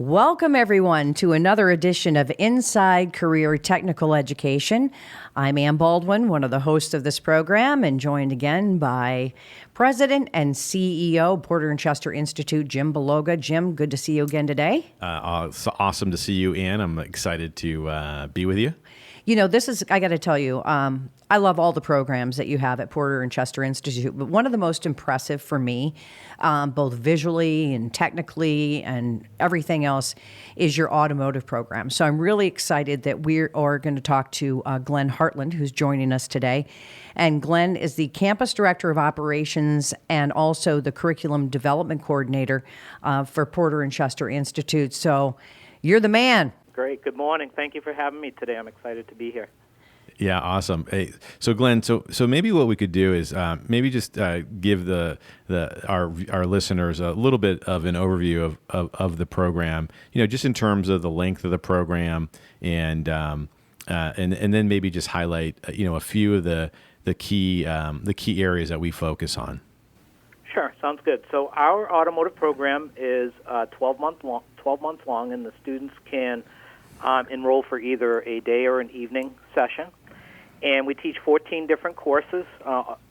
Welcome, everyone, to another edition of Inside Career Technical Education. I'm Ann Baldwin, one of the hosts of this program, and joined again by President and CEO, Porter and Chester Institute, Jim Beloga. Jim, good to see you again today. It's awesome to see you, Ann. I'm excited to be with you. You know, I got to tell you, I love all the programs that you have at Porter and Chester Institute, but one of the most impressive for me, both visually and technically and everything else, is your automotive program. So I'm really excited that we are going to talk to Glenn Hartland, who's joining us today. And Glenn is the Campus Director of Operations and also the Curriculum Development Coordinator for Porter and Chester Institute. So you're the man. Great. Good morning. Thank you for having me today. I'm excited to be here. Yeah, awesome. Hey, so Glenn, so maybe what we could do is maybe just give our listeners a little bit of an overview of the program. You know, just in terms of the length of the program, and then maybe just highlight a few of the key areas that we focus on. Sure, sounds good. So our automotive program is 12 months long, and the students can enroll for either a day or an evening session. And we teach 14 different courses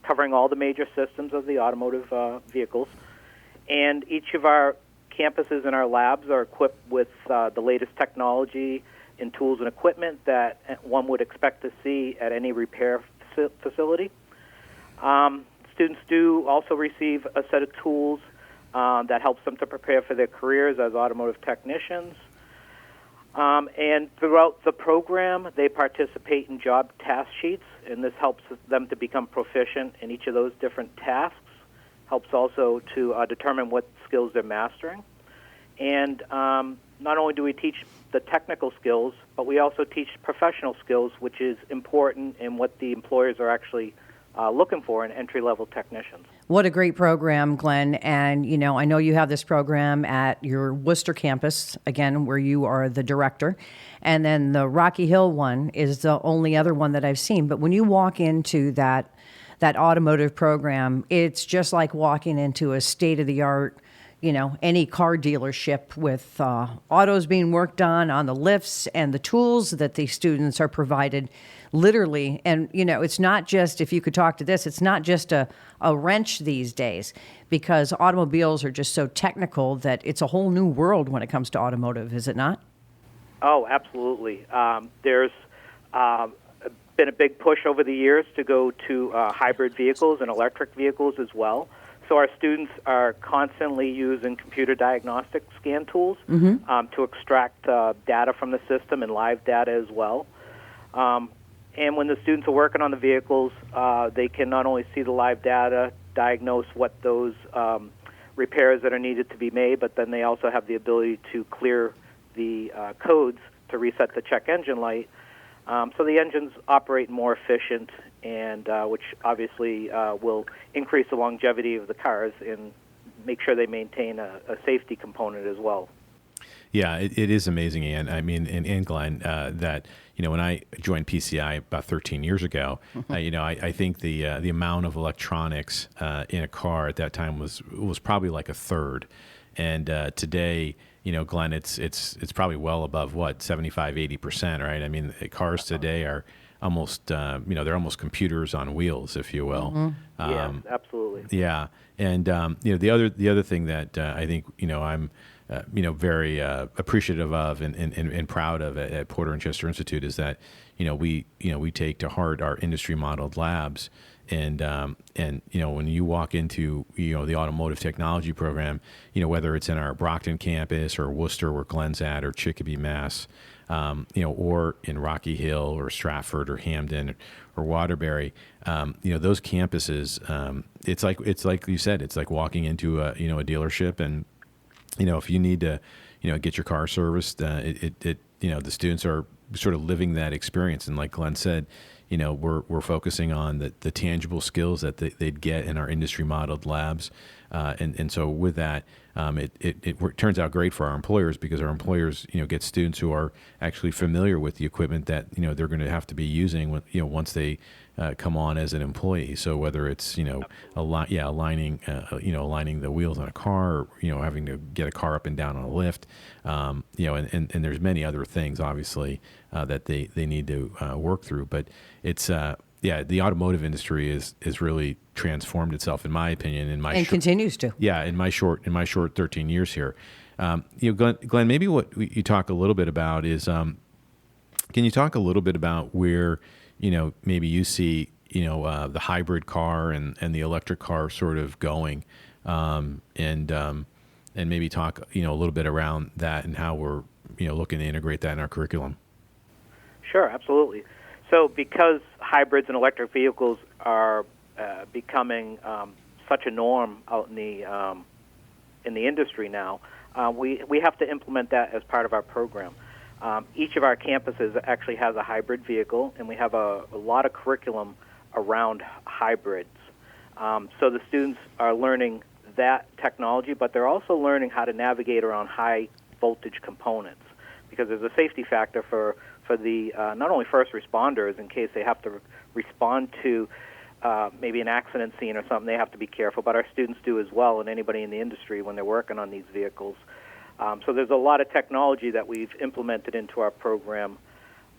covering all the major systems of the automotive vehicles. And each of our campuses and our labs are equipped with the latest technology and tools and equipment that one would expect to see at any repair facility. Students do also receive a set of tools that helps them to prepare for their careers as automotive technicians. And throughout the program, they participate in job task sheets, and this helps them to become proficient in each of those different tasks, helps also to determine what skills they're mastering. And not only do we teach the technical skills, but we also teach professional skills, which is important in what the employers are actually looking for in entry-level technicians. What a great program, Glenn. And, I know you have this program at your Worcester campus, again, where you are the director. And then the Rocky Hill one is the only other one that I've seen. But when you walk into that automotive program, it's just like walking into a state-of-the-art, any car dealership with autos being worked on the lifts and the tools that the students are provided literally. And, it's not just, if you could talk to this, it's not just a wrench these days, because automobiles are just so technical that it's a whole new world when it comes to automotive, is it not? Oh, absolutely. There's been a big push over the years to go to hybrid vehicles and electric vehicles as well. So our students are constantly using computer diagnostic scan tools to extract data from the system and live data as well. And when the students are working on the vehicles, they can not only see the live data, diagnose what those repairs that are needed to be made, but then they also have the ability to clear the codes to reset the check engine light. So the engines operate more efficient, and which obviously will increase the longevity of the cars and make sure they maintain a safety component as well. Yeah, it is amazing, Ann. I mean, and Glenn, that when I joined PCI about 13 years ago, I think the amount of electronics in a car at that time was probably like a third, and today, Glenn, it's probably well above 75-80%, right? I mean, cars today are almost they're almost computers on wheels, if you will. Mm-hmm. Yeah, absolutely. Yeah, and the other thing that I think I'm very appreciative of and proud of at Porter and Chester Institute is that we take to heart our industry modeled labs, and when you walk into the Automotive Technology program, whether it's in our Brockton campus or Worcester where Glenn's at, or Chicopee, Mass, or in Rocky Hill or Stratford or Hamden or Waterbury, those campuses, it's like you said, it's like walking into a dealership, and if you need to, get your car serviced, the students are sort of living that experience. And like Glenn said, we're focusing on the tangible skills that they'd get in our industry modeled labs. And so with that, it turns out great for our employers, because our employers, get students who are actually familiar with the equipment that, they're going to have to be using when, once they come on as an employee. So whether it's, aligning the wheels on a car, or, having to get a car up and down on a lift, and there's many other things, obviously, that they need to work through. But it's, the automotive industry is really transformed itself, in my opinion, and continues to. Yeah, in my short 13 years here. Glenn, maybe what you talk a little bit about is, can you talk a little bit about where, maybe you see, the hybrid car and the electric car sort of going, and maybe talk, a little bit around that and how we're, looking to integrate that in our curriculum. Sure, absolutely. So because hybrids and electric vehicles are becoming such a norm out in the industry now, we have to implement that as part of our program. Each of our campuses actually has a hybrid vehicle, and we have a lot of curriculum around hybrids. So the students are learning that technology, but they're also learning how to navigate around high voltage components, because there's a safety factor for the not only first responders, in case they have to respond to maybe an accident scene or something, they have to be careful, but our students do as well, and anybody in the industry when they're working on these vehicles. So there's a lot of technology that we've implemented into our program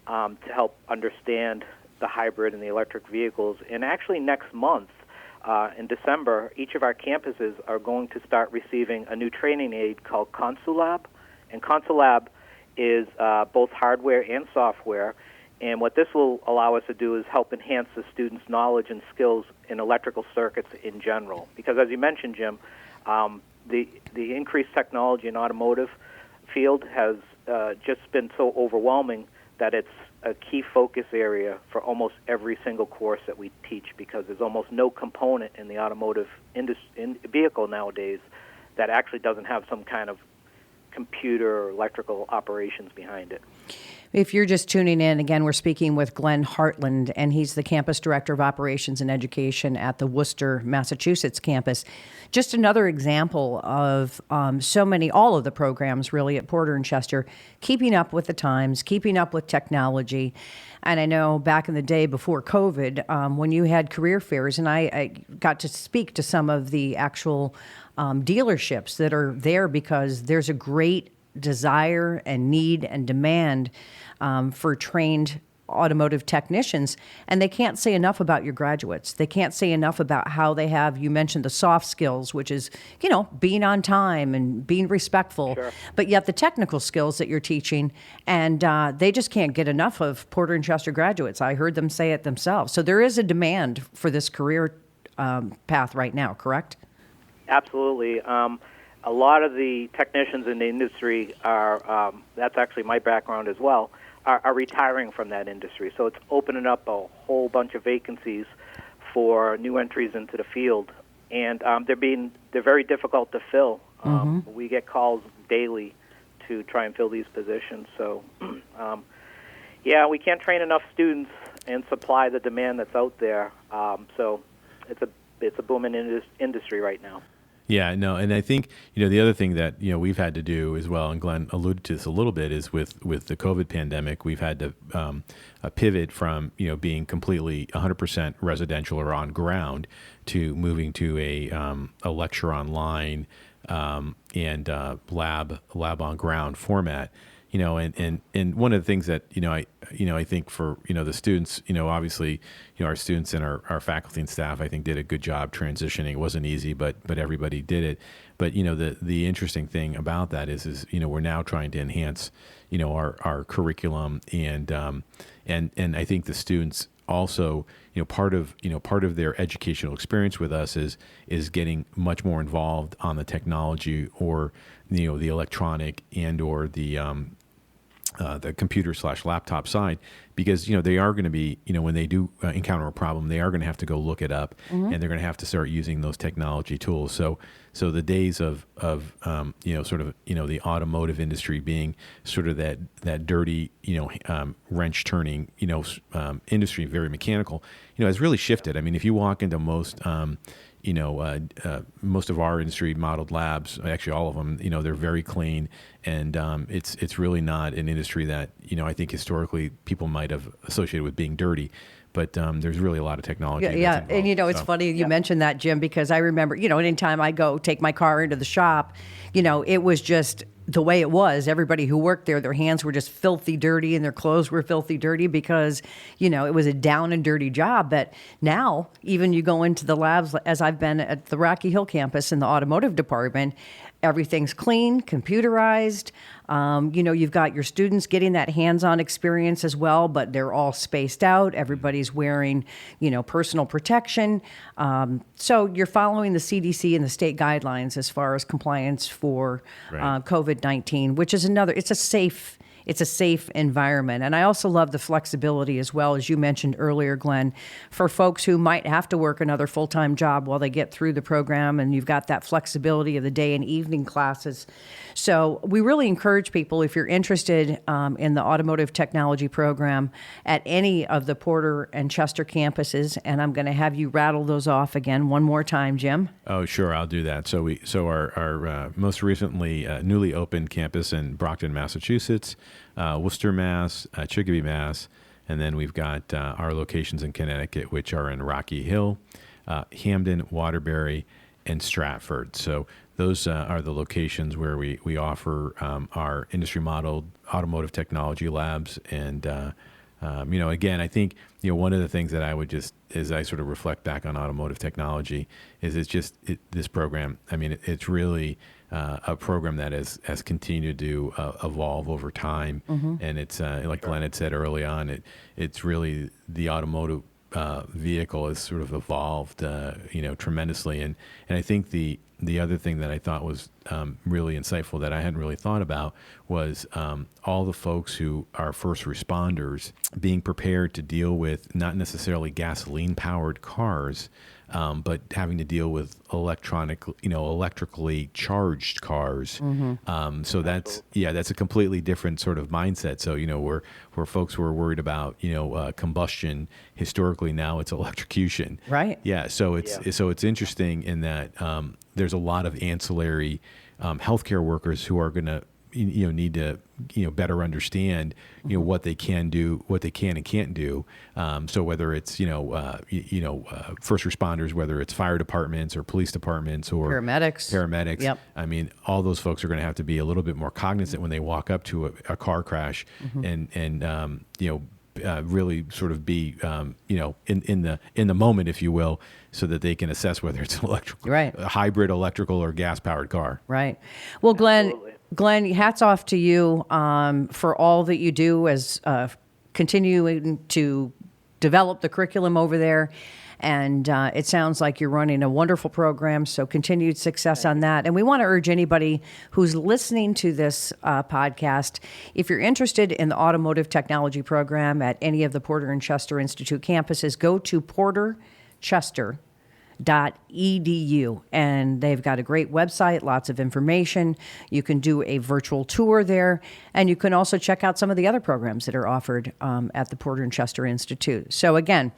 to help understand the hybrid and the electric vehicles. And actually next month, in December, each of our campuses are going to start receiving a new training aid called ConsuLab. And ConsuLab is both hardware and software. And what this will allow us to do is help enhance the students' knowledge and skills in electrical circuits in general. Because as you mentioned, Jim, the increased technology in automotive field has just been so overwhelming that it's a key focus area for almost every single course that we teach, because there's almost no component in the automotive vehicle nowadays that actually doesn't have some kind of computer or electrical operations behind it. If you're just tuning in, again, we're speaking with Glenn Hartland, and he's the Campus Director of Operations and Education at the Worcester, Massachusetts campus. Just another example of all of the programs really at Porter and Chester, keeping up with the times, keeping up with technology. And I know back in the day before COVID, when you had career fairs, and I got to speak to some of the actual dealerships that are there, because there's a great desire and need and demand for trained automotive technicians, and they can't say enough about your graduates. They can't say enough about how they have, you mentioned the soft skills, which is, being on time and being respectful, Sure. But yet the technical skills that you're teaching, and they just can't get enough of Porter and Chester graduates. I heard them say it themselves. So there is a demand for this career path right now, correct? Absolutely. A lot of the technicians in the industry are, that's actually my background as well, are retiring from that industry. So it's opening up a whole bunch of vacancies for new entries into the field. And they're very difficult to fill. We get calls daily to try and fill these positions. So, we can't train enough students and supply the demand that's out there. So it's a booming industry right now. Yeah, no, and I think, the other thing that, we've had to do as well, and Glenn alluded to this a little bit, is with the COVID pandemic, we've had to pivot from, being completely 100% residential or on ground to moving to a lecture online and lab on ground format. And one of the things that, I think for, the students, obviously, our students and our faculty and staff, I think, did a good job transitioning. It wasn't easy, but everybody did it. But, the interesting thing about that is, we're now trying to enhance, our curriculum, and I think the students also, part of their educational experience with us is getting much more involved on the technology, or, the electronic and or the computer/laptop side, because they are going to be, when they do encounter a problem, they are going to have to go look it up, and they're going to have to start using those technology tools. So the days of sort of the automotive industry being sort of that dirty wrench turning industry, very mechanical, has really shifted. I mean, if you walk into most most of our industry modeled labs, actually all of them, they're very clean, and it's really not an industry that I think historically people might have associated with being dirty. But there's really a lot of technology. Yeah, that's and involved. it's funny you mentioned that, Jim, because I remember, anytime I go take my car into the shop, it was just the way it was. Everybody who worked there, their hands were just filthy dirty and their clothes were filthy dirty because, it was a down and dirty job. But now, even you go into the labs, as I've been at the Rocky Hill campus in the automotive department, everything's clean, computerized. You've got your students getting that hands-on experience as well, but they're all spaced out. Everybody's wearing, personal protection. So you're following the CDC and the state guidelines as far as compliance for Right. COVID-19, which is it's a safe environment. And I also love the flexibility as well, as you mentioned earlier, Glenn, for folks who might have to work another full-time job while they get through the program, and you've got that flexibility of the day and evening classes. So we really encourage people, if you're interested in the Automotive Technology program at any of the Porter and Chester campuses, and I'm going to have you rattle those off again one more time, Jim. Oh, sure, I'll do that. So our most recently newly opened campus in Brockton, Massachusetts, Worcester, Mass, Chicopee, Mass, and then we've got our locations in Connecticut, which are in Rocky Hill, Hamden, Waterbury, and Stratford. So those are the locations where we offer our industry modeled automotive technology labs. And again, I think one of the things that I would just, as I sort of reflect back on automotive technology, is this program. I mean, it's really a program that has continued to evolve over time, and it's like Glenn had said early on. It's really the automotive vehicle has sort of evolved, tremendously, and I think the other thing that I thought was really insightful that I hadn't really thought about was all the folks who are first responders being prepared to deal with not necessarily gasoline-powered cars, but having to deal with electrically charged cars. So that's a completely different sort of mindset. So where folks were worried about combustion historically, now it's electrocution. Right. Yeah. So it's interesting in that there's a lot of ancillary healthcare workers who are going to need to better understand what they can do, what they can and can't do. So whether it's first responders, whether it's fire departments or police departments or paramedics. Yep. I mean, all those folks are going to have to be a little bit more cognizant when they walk up to a car crash and really sort of be in the moment, if you will, so that they can assess whether it's a hybrid electrical or gas powered car. Right. Well, Absolutely. Glenn, hats off to you for all that you do as continuing to develop the curriculum over there. And it sounds like you're running a wonderful program, so continued success on that. And we want to urge anybody who's listening to this podcast, if you're interested in the Automotive Technology program at any of the Porter and Chester Institute campuses, go to porterchester.edu, and they've got a great website, lots of information. You can do a virtual tour there, and you can also check out some of the other programs that are offered at the Porter and Chester Institute. So again,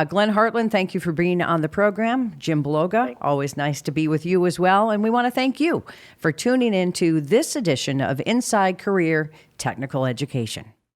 Glenn Hartland, thank you for being on the program. Jim Beloga, always nice to be with you as well. And we want to thank you for tuning in to this edition of Inside Career Technical Education.